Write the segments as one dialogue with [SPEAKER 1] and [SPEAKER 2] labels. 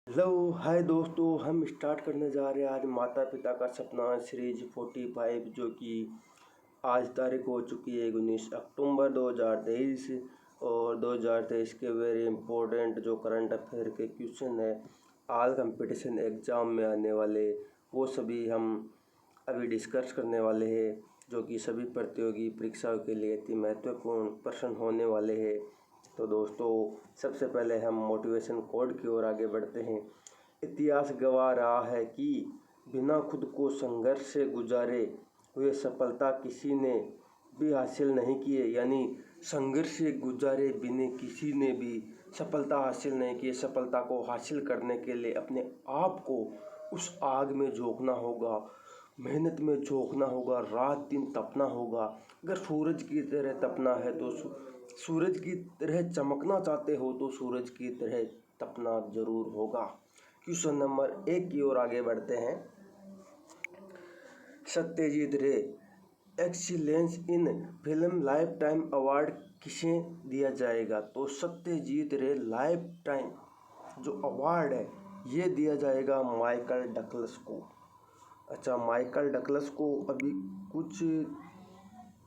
[SPEAKER 1] Hello hi दोस्तों, हम start करने जा रहे हैं आज माता पिता का सपना सीरीज 45, जो कि आज तारीख हो चुकी है 19 अक्टूबर 2023। और 2023 के वेरी इंपॉर्टेंट जो करंट अफेयर के क्वेश्चन है ऑल कंपटीशन एग्ज़ाम में आने वाले, वो सभी हम अभी डिस्कस करने वाले हैं, जो कि सभी प्रतियोगी परीक्षाओं के लिए अति महत्वपूर्ण प्रश्न होने वाले हैं। तो दोस्तों, सबसे पहले हम मोटिवेशन कोड की ओर आगे बढ़ते हैं। इतिहास गवाह रहा है कि बिना खुद को संघर्ष से गुजारे हुए सफलता किसी ने भी हासिल नहीं की है। यानी संघर्ष से गुजारे बिना किसी ने भी सफलता हासिल नहीं की। सफलता को हासिल करने के लिए अपने आप को उस आग में झोंकना होगा, मेहनत में झोंकना होगा, रात दिन तपना होगा। अगर सूरज की तरह तपना है तो सूरज की तरह चमकना चाहते हो तो सूरज की तरह तपना जरूर होगा। क्वेश्चन नंबर 1 की ओर आगे बढ़ते हैं। सत्यजीत रे excellence in film life time award किसे दिया जाएगा? तो सत्यजीत रे लाइफ टाइम जो अवार्ड है ये दिया जाएगा माइकल डगलस को। अच्छा, माइकल डगलस को अभी कुछ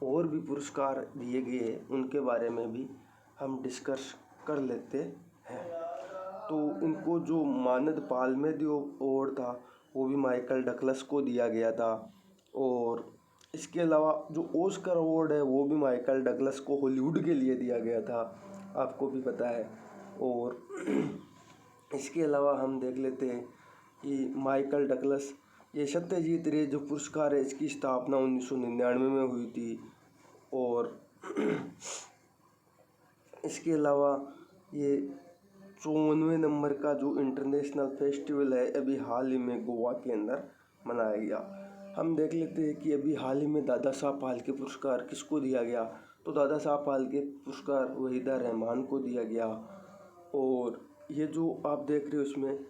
[SPEAKER 1] और भी पुरस्कार दिए गए हैं, उनके बारे में भी हम डिस्कस कर लेते हैं। तो इनको जो मानद पाल्मेदियो अवार्ड था वो भी माइकल डगलस को दिया गया था। और इसके अलावा जो ऑस्कर अवार्ड है वो भी माइकल डगलस को हॉलीवुड के लिए दिया गया था, आपको भी पता है। और इसके अलावा हम देख लेते हैं कि माइकल डगलस, ये सत्यजीत रे जो पुरस्कार है इसकी स्थापना 1999 में हुई थी। और इसके अलावा ये 54वें नंबर का जो इंटरनेशनल फेस्टिवल है अभी हाल ही में गोवा के अंदर मनाया गया। हम देख लेते हैं कि अभी हाल ही में दादा साहब फाल्के पुरस्कार किसको दिया गया? तो दादा साहब फाल्के पुरस्कार वहीदा रहमान को दिया गया। और ये जो आप देख रहे हो इसमें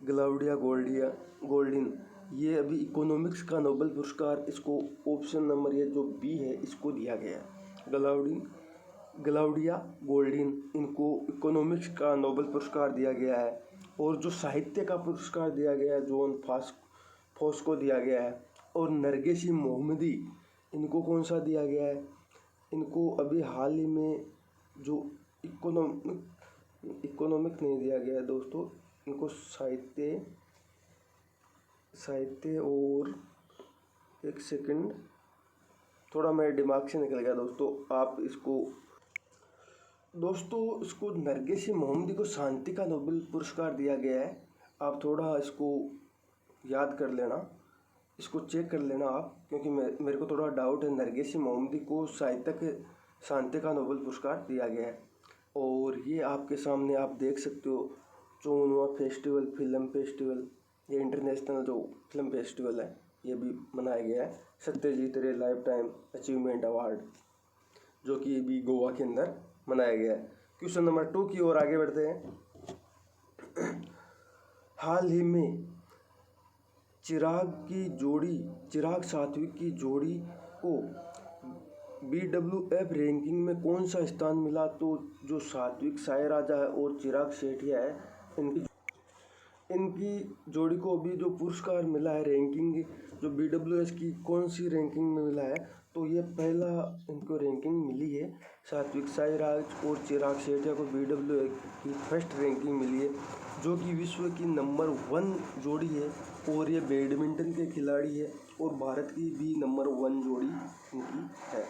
[SPEAKER 1] ग्लाउडिया गोल्डिन, ये अभी इकोनॉमिक्स का नोबेल पुरस्कार इसको ऑप्शन नंबर ये जो बी है इसको दिया गया है। ग्लाउडिया गोल्डिन, इनको इकोनॉमिक्स का नोबेल पुरस्कार दिया गया है। और जो साहित्य का पुरस्कार दिया गया है जॉन फॉस को दिया गया है। और नरगिस मोहम्मदी, इनको कौन सा दिया गया है? इनको अभी हाल ही में जो इकोनॉमिक नहीं दिया गया है दोस्तों, इनको साहित्य और एक सेकंड, थोड़ा मेरे दिमाग से निकल गया दोस्तों। आप इसको नरगिस मोहम्मदी को शांति का नोबेल पुरस्कार दिया गया है। आप थोड़ा इसको याद कर लेना, इसको चेक कर लेना आप, क्योंकि मेरे को थोड़ा डाउट है। नरगिस मोहम्मदी को शांति का नोबेल पुरस्कार दिया गया है। और ये आपके सामने आप देख सकते हो 54वां फिल्म फेस्टिवल, ये इंटरनेशनल जो फिल्म फेस्टिवल है ये भी मनाया गया है। सत्यजीत रे लाइफ टाइम अचीवमेंट अवार्ड, जो कि भी गोवा के अंदर मनाया गया है। क्वेश्चन नंबर 2 की ओर आगे बढ़ते हैं। हाल ही में चिराग सात्विक की जोड़ी को BWF रैंकिंग में कौन सा स्थान मिला? तो जो सात्विक साईराजा है और चिराग शेट्टिया है, इनकी जोड़ी को अभी जो पुरस्कार मिला है रैंकिंग, जो BWS की कौन सी रैंकिंग में मिला है? तो ये पहला इनको रैंकिंग मिली है। सात्विक साईराज और चिराग शेट्टिया को BWS की फर्स्ट रैंकिंग मिली है, जो कि विश्व की नंबर 1 जोड़ी है। और ये बैडमिंटन के खिलाड़ी है और भारत की भी नंबर 1 जोड़ी इनकी है।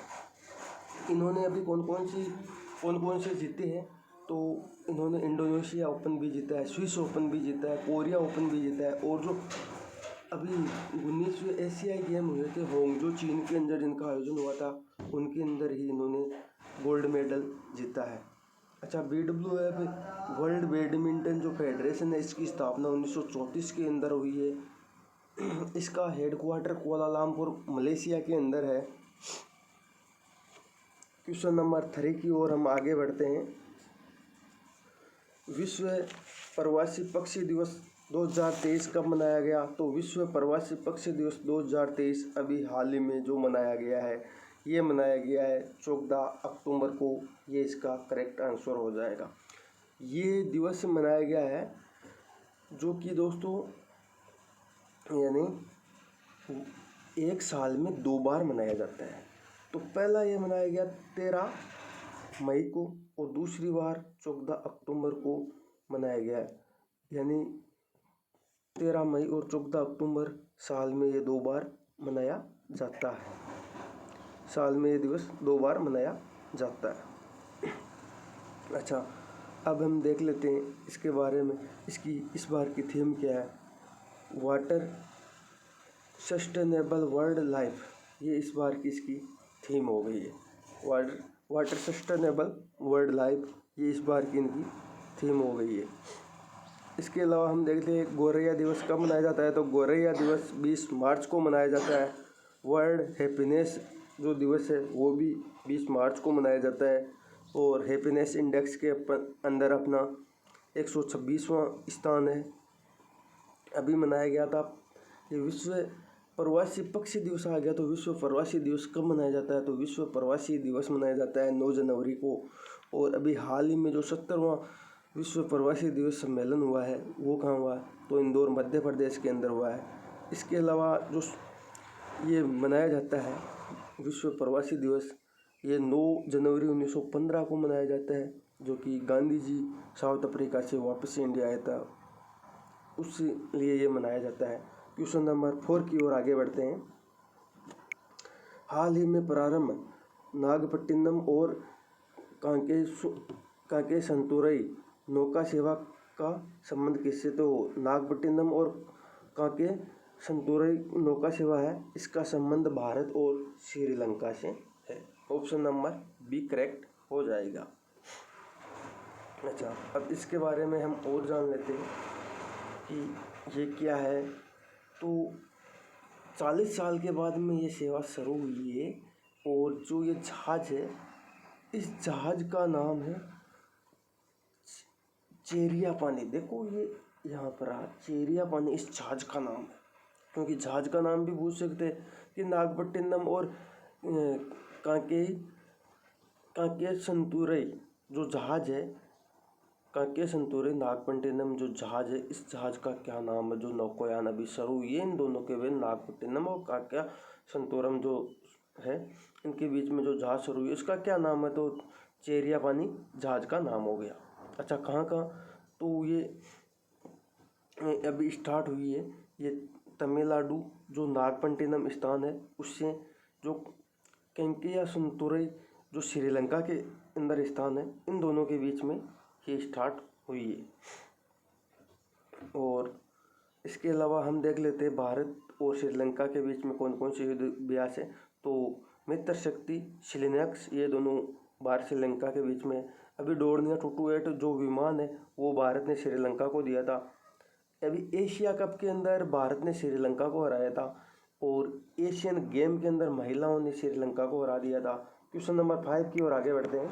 [SPEAKER 1] इन्होंने अभी कौन कौन से जीते हैं? तो इन्होंने इंडोनेशिया ओपन भी जीता है, स्विस ओपन भी जीता है, कोरिया ओपन भी जीता है। और जो अभी 19वें एशियाई गेम हुए थे होंगजो चीन के अंदर जिनका आयोजन हुआ था, उनके अंदर ही इन्होंने गोल्ड मेडल जीता है। अच्छा, BWF वर्ल्ड बैडमिंटन जो फेडरेशन है इसकी स्थापना 1934 के अंदर हुई है। इसका हेडक्वार्टर कुआलालंपुर मलेशिया के अंदर है। क्वेश्चन नंबर 3 की ओर हम आगे बढ़ते हैं। विश्व प्रवासी पक्षी दिवस 2023 कब मनाया गया? तो विश्व प्रवासी पक्षी दिवस 2023 अभी हाल ही में जो मनाया गया है ये मनाया गया है 14 अक्टूबर को। ये इसका करेक्ट आंसर हो जाएगा। ये दिवस मनाया गया है जो कि दोस्तों यानी एक साल में 2 बार मनाया जाता है। तो पहला ये मनाया गया 13 मई को और दूसरी बार 14 अक्टूबर को मनाया गया। यानी 13 मई और 14 अक्टूबर साल में ये 2 बार मनाया जाता है। साल में ये दिवस 2 बार मनाया जाता है। अच्छा, अब हम देख लेते हैं इसके बारे में। इसकी इस बार की थीम क्या है? वाटर सस्टेनेबल वर्ल्ड लाइफ, ये इस बार की इसकी थीम हो गई है। वाटर सस्टेनेबल वर्ल्ड लाइफ, ये इस बार की इनकी थीम हो गई है। इसके अलावा हम देखते हैं गौरैया दिवस कब मनाया जाता है। तो गौरैया दिवस 20 मार्च को मनाया जाता है। वर्ल्ड हैप्पीनेस जो दिवस है वो भी 20 मार्च को मनाया जाता है। और हैप्पीनेस इंडेक्स के अंदर अपना 126वां स्थान है, अभी मनाया गया था। ये विश्व प्रवासी पक्षी दिवस आ गया। तो विश्व प्रवासी दिवस कब मनाया जाता है? तो विश्व प्रवासी दिवस मनाया जाता है 9 जनवरी को। और अभी हाल ही में जो 70वां विश्व प्रवासी दिवस सम्मेलन हुआ है वो कहाँ हुआ है? तो इंदौर मध्य प्रदेश के अंदर हुआ है। इसके अलावा जो ये मनाया जाता है विश्व प्रवासी दिवस, ये 9 जनवरी 1915 को मनाया जाता है, जो कि गांधी जी साउथ अफ्रीका से वापस इंडिया आया था, उस लिए ये मनाया जाता है। क्वेश्चन नंबर 4 की ओर आगे बढ़ते हैं। हाल ही में प्रारंभ नागपट्टिनम और कांके संतुरई नौका सेवा का संबंध किससे? तो नागपट्टिनम और कांके संतुरई नौका सेवा है, इसका संबंध भारत और श्रीलंका से है। ऑप्शन नंबर बी करेक्ट हो जाएगा। अच्छा, अब इसके बारे में हम और जान लेते हैं कि ये क्या है। तो 40 साल के बाद में ये सेवा शुरू हुई है। और जो ये जहाज है, इस जहाज का नाम है चेरिया पानी। देखो ये यहाँ पर चेरिया पानी इस जहाज का नाम है। क्योंकि जहाज का नाम भी पूछ सकते हैं कि नागपट्टिनम और कांके संतुरई जो जहाज है, कांके संतुरई नागपट्टिनम जो जहाज है, इस जहाज का क्या नाम है? जो नौकायान अभी शुरू हुई है इन दोनों के बीच, नागपट्टिनम और कांके संतुरम जो है इनके बीच में जो जहाज शुरू हुई है इसका क्या नाम है? तो चेरिया पानी जहाज का नाम हो गया। अच्छा, कहाँ का? तो ये अभी स्टार्ट हुई है, ये तमिलनाडु जो नागपट्टिनम स्थान है उससे, जो कांके संतुरई जो श्रीलंका के अंदर स्थान है, इन दोनों के बीच में ये स्टार्ट हुई है। और इसके अलावा हम देख लेते हैं भारत और श्रीलंका के बीच में कौन कौन से युद्ध अभ्यास है। तो मित्र शक्ति शिलान्यास, ये दोनों भारत श्रीलंका के बीच में। अभी डोरनिया 228 जो विमान है वो भारत ने श्रीलंका को दिया था। अभी एशिया कप के अंदर भारत ने श्रीलंका को हराया था। और एशियन गेम के अंदर महिलाओं ने श्रीलंका को हरा दिया था। क्वेश्चन नंबर 5 की ओर आगे बढ़ते हैं।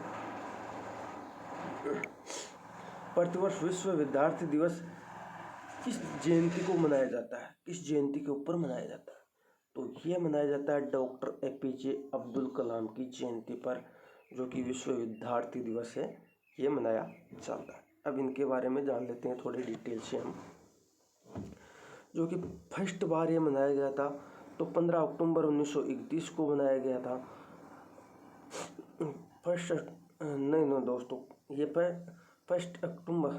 [SPEAKER 1] प्रतिवर्ष विश्व विद्यार्थी दिवस किस जयंती को मनाया जाता है? किस जयंती के ऊपर मनाया जाता है? तो ये मनाया जाता है डॉक्टर APJ अब्दुल कलाम की जयंती पर, जो कि विश्व विद्यार्थी दिवस है, ये मनाया जाता है। अब इनके बारे में जान लेते हैं थोड़ी डिटेल से हम। जो कि फर्स्ट बार ये मनाया गया था तो 15 अक्टूबर 1931 को मनाया गया था। नहीं दोस्तों, ये फर्स्ट अक्टूबर,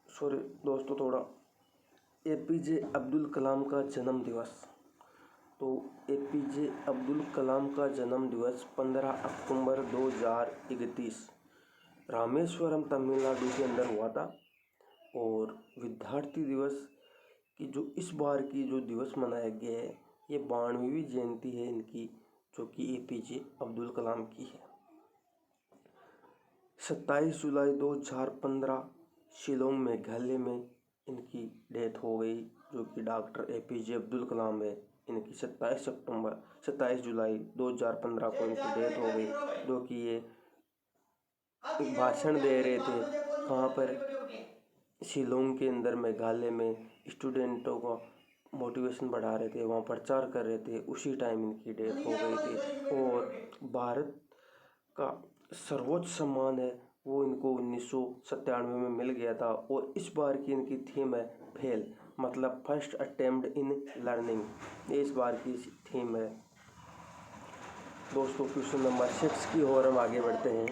[SPEAKER 1] सॉरी दोस्तों, थोड़ा APJ अब्दुल कलाम का जन्म दिवस। तो APJ अब्दुल कलाम का जन्म दिवस 15 अक्टूबर 2031 रामेश्वरम तमिलनाडु के अंदर हुआ था। और विद्यार्थी दिवस की जो इस बार की जो दिवस मनाया गया है, ये 92वीं जयंती है इनकी, जो कि APJ अब्दुल कलाम की है। 27 जुलाई 2015 शिलोंग मेघालय में इनकी डेथ हो गई, जो कि डॉक्टर APJ अब्दुल कलाम है। इनकी 27 जुलाई 2015 को इनकी डेथ हो गई, जो कि ये एक भाषण दे रहे थे कहाँ पर, शिलोंग के अंदर मेघालय में, स्टूडेंटों का मोटिवेशन बढ़ा रहे थे, वहाँ प्रचार कर रहे थे, उसी टाइम इनकी डेथ हो गई थी। और भारत का सर्वोच्च सम्मान है वो इनको 1997 में मिल गया था। और इस बार की इनकी थीम है फेल, मतलब फर्स्ट अटेम्प्ट इन लर्निंग, ये इस बार की थीम है। दोस्तों क्वेश्चन नंबर 6 की ओर हम आगे बढ़ते हैं।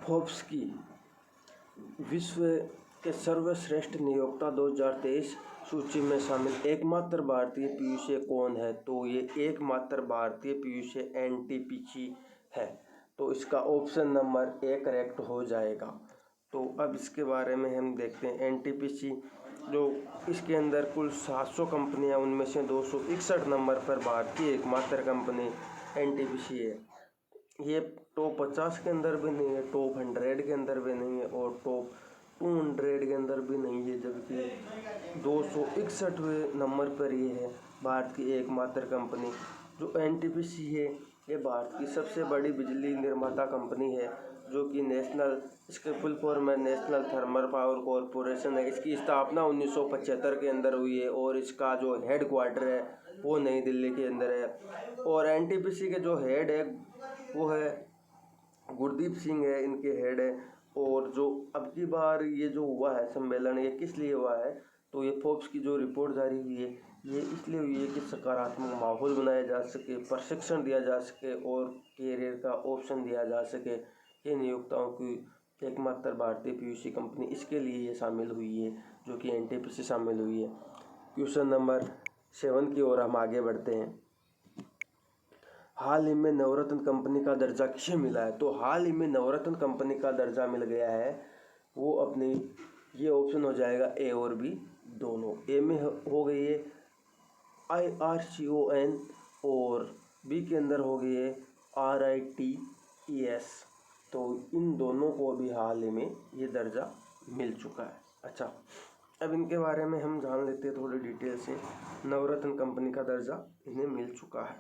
[SPEAKER 1] फोर्ब्स की विश्व के सर्वश्रेष्ठ नियोक्ता 2023 सूची में शामिल एकमात्र भारतीय पीयूष कौन है? तो ये एकमात्र भारतीय पीयूष एनटीपीसी है। तो इसका ऑप्शन नंबर ए करेक्ट हो जाएगा। तो अब इसके बारे में हम देखते हैं। एनटीपीसी जो इसके अंदर कुल 700 कंपनियां, उनमें से 261 नंबर पर भारतीय एकमात्र कंपनी एनटीपीसी है। ये टॉप 50 के अंदर भी नहीं है, टॉप 100 के अंदर भी नहीं है और टॉप 200 के अंदर भी नहीं है, जबकि 261वें नंबर पर ये है भारत की एकमात्र कंपनी। जो एनटीपीसी है ये भारत की सबसे बड़ी बिजली निर्माता कंपनी है, जो कि नेशनल, इसके फुल फॉर्म है नेशनल थर्मल पावर कॉरपोरेशन है। इसकी स्थापना 1975 के अंदर हुई है और इसका जो हेड क्वार्टर है वो नई दिल्ली के अंदर है। और एनटीपीसी के जो हेड है वो है गुरदीप सिंह है, इनके हेड है। और जो अब की बार ये जो हुआ है सम्मेलन, ये किस लिए हुआ है? तो ये फोर्ब्स की जो रिपोर्ट जारी हुई है ये इसलिए हुई है कि सकारात्मक माहौल बनाया जा सके, प्रशिक्षण दिया जा सके और कैरियर का ऑप्शन दिया जा सके। ये नियोक्ताओं की एकमात्र भारतीय पीयूष कंपनी, इसके लिए ये शामिल हुई है, जो कि एनटीपीसी शामिल हुई है। क्वेश्चन नंबर 7 की ओर हम आगे बढ़ते हैं। हाल ही में नवरत्न कंपनी का दर्जा किसे मिला है? तो हाल ही में नवरत्न कंपनी का दर्जा मिल गया है वो अपनी, ये ऑप्शन हो जाएगा ए और बी दोनों। ए में हो गई है IRCON और बी के अंदर हो गई है RITES। तो इन दोनों को अभी हाल ही में ये दर्जा मिल चुका है। अच्छा, अब इनके बारे में हम जान लेते हैं थोड़ी डिटेल से। नवरत्न कंपनी का दर्जा इन्हें मिल चुका है।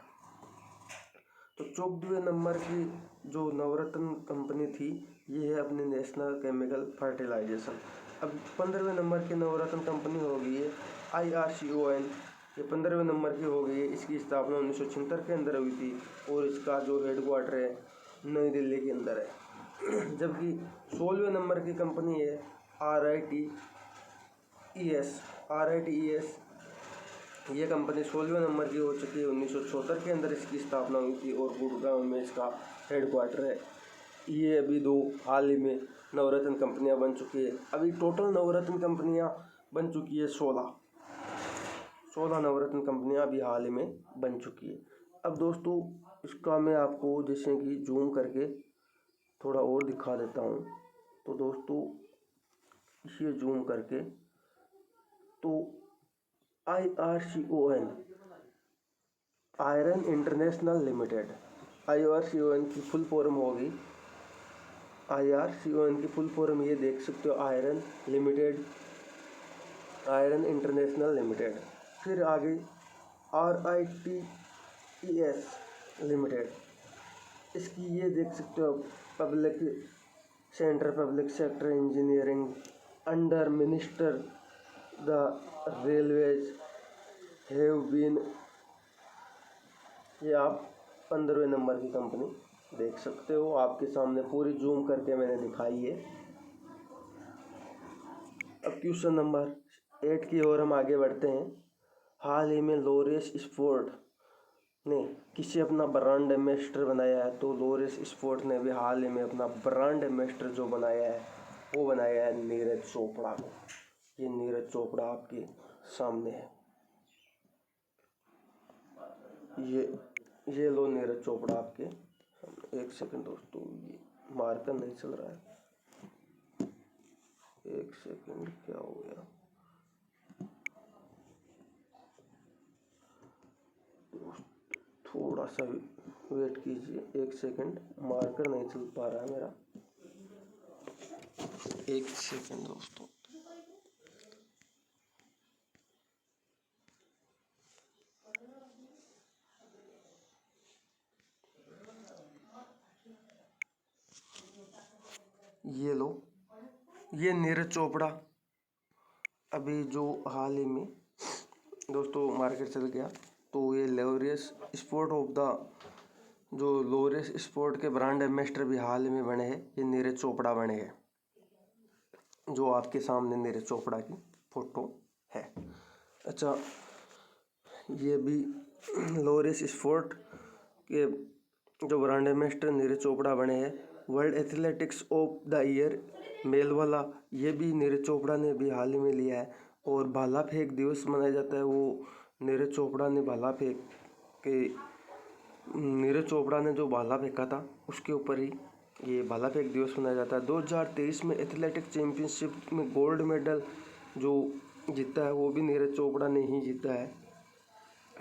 [SPEAKER 1] तो 14वें नंबर की जो नवरत्न कंपनी थी ये है अपनी नेशनल केमिकल फर्टिलाइजेशन। अब 15वें नंबर की नवरत्न कंपनी हो गई है IRCON, ये 15वें नंबर की हो गई है। इसकी स्थापना 1976 के अंदर हुई थी और इसका जो हेड क्वार्टर है नई दिल्ली के अंदर है। जबकि 16वें नंबर की कंपनी है RITES। ये कंपनी 16वें नंबर की हो चुकी है। 1974 के अंदर इसकी स्थापना हुई थी और गुड़गांव में इसका हेड क्वार्टर है। ये अभी दो हाल ही में नवरत्न कंपनियां बन चुकी है। अभी टोटल नवरत्न कंपनियां बन चुकी है 16 नवरत्न कंपनियां अभी हाल ही में बन चुकी है। अब दोस्तों इसका मैं आपको जैसे कि जूम करके थोड़ा और दिखा देता हूँ। तो दोस्तों इसे जूम करके, तो IRCON iron international limited, IRCON की फुल फॉर्म होगी, IRCON की फुल फॉर्म ये देख सकते हो, iron limited, iron international limited. फिर आगे RITES लिमिटेड, इसकी ये देख सकते हो public centre, public sector engineering under minister the railways have been, ये आप 15वें नंबर की कंपनी देख सकते हो। आपके सामने पूरी जूम करके मैंने दिखाई है। अब क्वेश्चन नंबर 8 की ओर हम आगे बढ़ते हैं। हाल ही में लॉरेस स्पोर्ट ने किसे अपना ब्रांड एम्बेसडर बनाया है? तो लॉरेस स्पोर्ट ने भी हाल ही में अपना ब्रांड एम्बेसडर जो बनाया है वो बनाया है नीरज चोपड़ा को। ये नीरज चोपड़ा आपके सामने है, ये लो नीरज चोपड़ा आपके सामने। एक सेकंड दोस्तों, ये मार्कर नहीं चल रहा है, एक सेकंड, क्या हो गया? थोड़ा सा वेट कीजिए, एक सेकंड, मार्कर नहीं चल पा रहा है मेरा, एक सेकंड दोस्तों। ये लो, ये नीरज चोपड़ा अभी जो हाल ही में दोस्तों मार्केट चल गया। तो ये लॉरेस स्पोर्ट ऑफ द जो लोरेस स्पोर्ट के ब्रांड एम्बेसडर भी हाल ही में बने हैं, ये नीरज चोपड़ा बने हैं, जो आपके सामने नीरज चोपड़ा की फोटो है। अच्छा, ये भी लोरेस स्पोर्ट के जो ब्रांड एम्बेसडर नीरज चोपड़ा बने हैं। World athletics of the year male वाला, ये भी नीरज चोपड़ा ने भी हाल ही में लिया है। और भाला फेंक दिवस मनाया जाता है, वो नीरज चोपड़ा ने नीरज चोपड़ा ने जो भाला फेंका था उसके ऊपर ही ये भाला फेंक दिवस मनाया जाता है। 2023 में एथलेटिक चैंपियनशिप में गोल्ड मेडल जो जीता है वो भी नीरज चोपड़ा ने ही जीता है।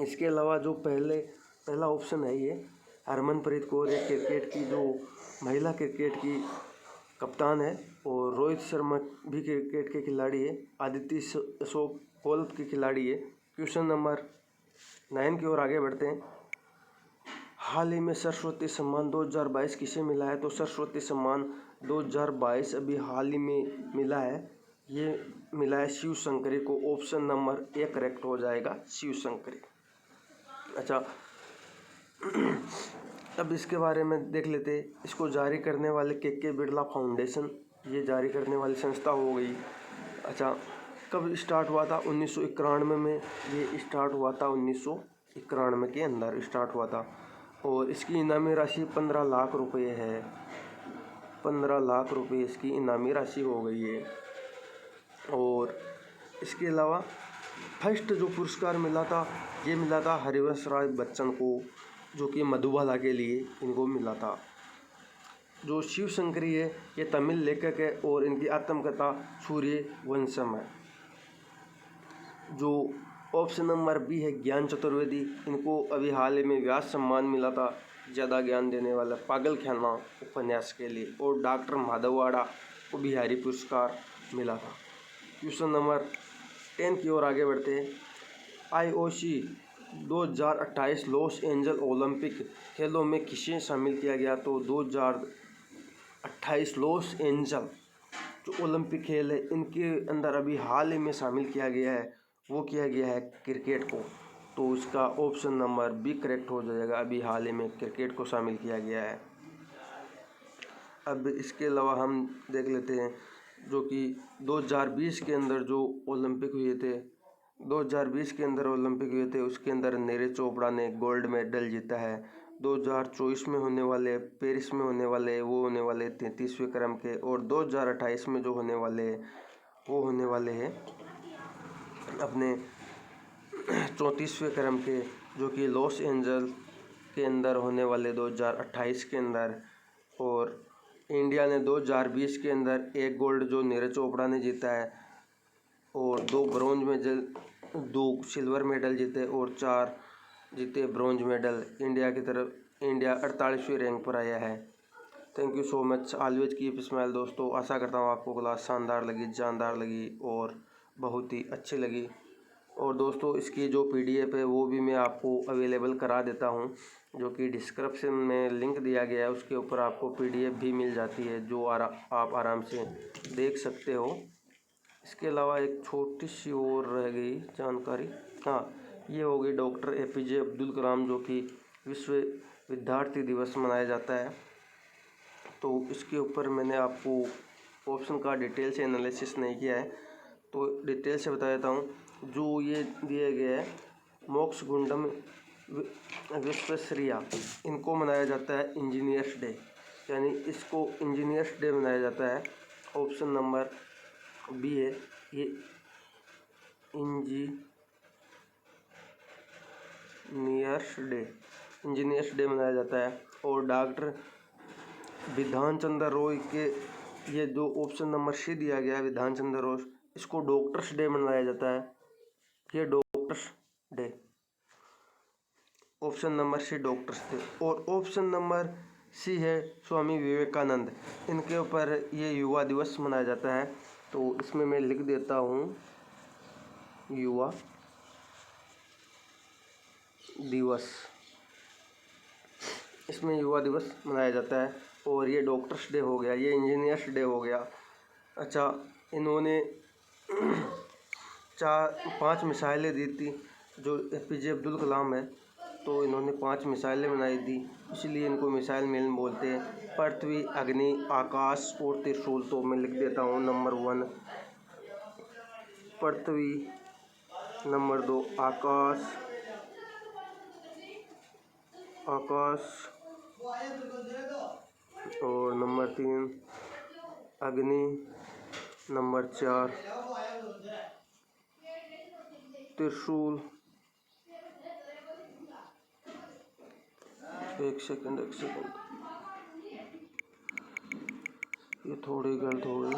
[SPEAKER 1] इसके अलावा जो पहला ऑप्शन है, ये हरमनप्रीत कौर एक क्रिकेट की जो महिला क्रिकेट की कप्तान है, और रोहित शर्मा भी क्रिकेट के खिलाड़ी है, आदित्य अशोक गोल्फ के खिलाड़ी है। क्वेश्चन नंबर 9 की ओर आगे बढ़ते हैं। हाल ही में सरस्वती सम्मान 2022 किसे मिला है? तो सरस्वती सम्मान 2022 अभी हाल ही में मिला है, ये मिला है शिव शंकरी को। ऑप्शन नंबर 1 करेक्ट हो जाएगा, शिव शंकरी। अच्छा, अब इसके बारे में देख लेते। इसको जारी करने वाले के बिरला फाउंडेशन, ये जारी करने वाली संस्था हो गई। अच्छा, कब स्टार्ट हुआ था? 1991 में ये स्टार्ट हुआ था, 1991 के अंदर स्टार्ट हुआ था। और इसकी इनामी राशि 15 लाख रुपये है, 15 लाख रुपये इसकी इनामी राशि हो गई है। और इसके अलावा फर्स्ट जो पुरस्कार मिला था, ये मिला था हरिवंश राय बच्चन को, जो कि मधुबाला के लिए इनको मिला था। जो शिव शंकरी है, ये तमिल लेखक है और इनकी आत्मकथा सूर्य वंशम है। जो ऑप्शन नंबर बी है ज्ञान चतुर्वेदी, इनको अभी हाल ही में व्यास सम्मान मिला था, ज़्यादा ज्ञान देने वाला पागलखाना उपन्यास के लिए। और डॉक्टर माधववाड़ा को बिहारी पुरस्कार मिला था। क्वेश्चन नंबर 10 की ओर आगे बढ़ते हैं। IOC 2028 लॉस एंजल ओलंपिक खेलों में किसे शामिल किया गया? तो 2028 लॉस एंजल जो ओलंपिक खेल है, इनके अंदर अभी हाल ही में शामिल किया गया है, वो किया गया है क्रिकेट को। तो इसका ऑप्शन नंबर बी करेक्ट हो जाएगा, अभी हाल ही में क्रिकेट को शामिल किया गया है। अब इसके अलावा हम देख लेते हैं जो कि 2020 के अंदर जो ओलंपिक हुए थे, 2020 के अंदर ओलंपिक हुए थे, उसके अंदर नीरज चोपड़ा ने गोल्ड मेडल जीता है। 2024 में होने वाले, पेरिस में होने वाले, वो होने वाले 33वें क्रम के। और 2028 में जो होने वाले वो होने वाले हैं अपने 34वें क्रम के, जो कि लॉस एंजल के अंदर होने वाले 2028 के अंदर। और इंडिया ने 2020 के अंदर 1 गोल्ड जो नीरज चोपड़ा ने जीता है, और 2 ब्रॉन्ज मेडल, 2 सिल्वर मेडल जीते और 4 जीते ब्रॉन्ज मेडल। इंडिया की तरफ इंडिया 48वें रैंक पर आया है। Thank you so much, always keep smile दोस्तों। आशा करता हूँ आपको क्लास शानदार लगी, जानदार लगी और बहुत ही अच्छी लगी। और दोस्तों, इसकी जो PDF है वो भी मैं आपको अवेलेबल करा देता हूँ, जो कि डिस्क्रिप्शन में लिंक दिया गया है, उसके ऊपर आपको PDF भी मिल जाती है, जो आप आराम से देख सकते हो। इसके अलावा एक छोटी सी और रह गई जानकारी, हाँ, ये हो गई डॉक्टर APJ अब्दुल कलाम, जो कि विश्व विद्यार्थी दिवस मनाया जाता है। तो इसके ऊपर मैंने आपको ऑप्शन का डिटेल से एनालिसिस नहीं किया है, तो डिटेल से बता देता हूँ। जो ये दिया गया है मोक्षगुंडम विश्वेश्वरैया, इनको मनाया जाता है इंजीनियर्स डे, यानी इसको इंजीनियर्स डे मनाया जाता है। ऑप्शन नंबर बी है, ये इंजीनियर्स डे मनाया जाता है। और डॉक्टर विधान चंद्र रॉय के, ये जो ऑप्शन नंबर सी दिया गया है विधान चंद्र रॉय, इसको डॉक्टर्स डे मनाया जाता है, ये doctors day. Option number C doctors day. और ऑप्शन नंबर सी है स्वामी विवेकानंद, इनके ऊपर ये युवा दिवस मनाया जाता है। तो इसमें मैं लिख देता हूँ युवा दिवस, इसमें युवा दिवस मनाया जाता है। और ये डॉक्टर्स डे हो गया, ये इंजीनियर्स डे हो गया। अच्छा, इन्होंने 4-5 मिसाइलें दी थी, जो APJ अब्दुल कलाम है, तो इन्होंने 5 मिसाइलें बनाई थी, इसलिए इनको मिसाइल मैन बोलते हैं। पृथ्वी, अग्नि, आकाश और त्रिशूल। तो मैं लिख देता हूँ नंबर 1 पृथ्वी, नंबर 2 आकाश, और नंबर 3 अग्नि, नंबर 4 त्रिशूल। एक सेकंड, ये थोड़ी गलत हो गई।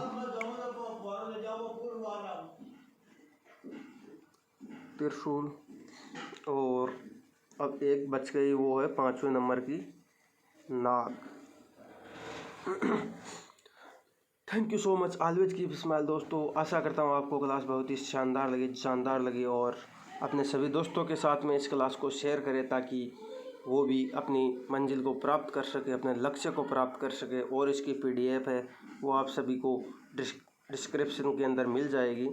[SPEAKER 1] त्रिशूल। और अब एक बच गई, वो है 5वें नंबर की नाग। Thank you so much, always keep smile. दोस्तों आशा करता हूँ आपको क्लास बहुत ही शानदार लगी और अपने सभी दोस्तों के साथ में इस क्लास को शेयर करें ताकि वो भी अपनी मंजिल को प्राप्त कर सके, अपने लक्ष्य को प्राप्त कर सके। और इसकी PDF है वो आप सभी को डिस्क्रिप्शन के अंदर मिल जाएगी।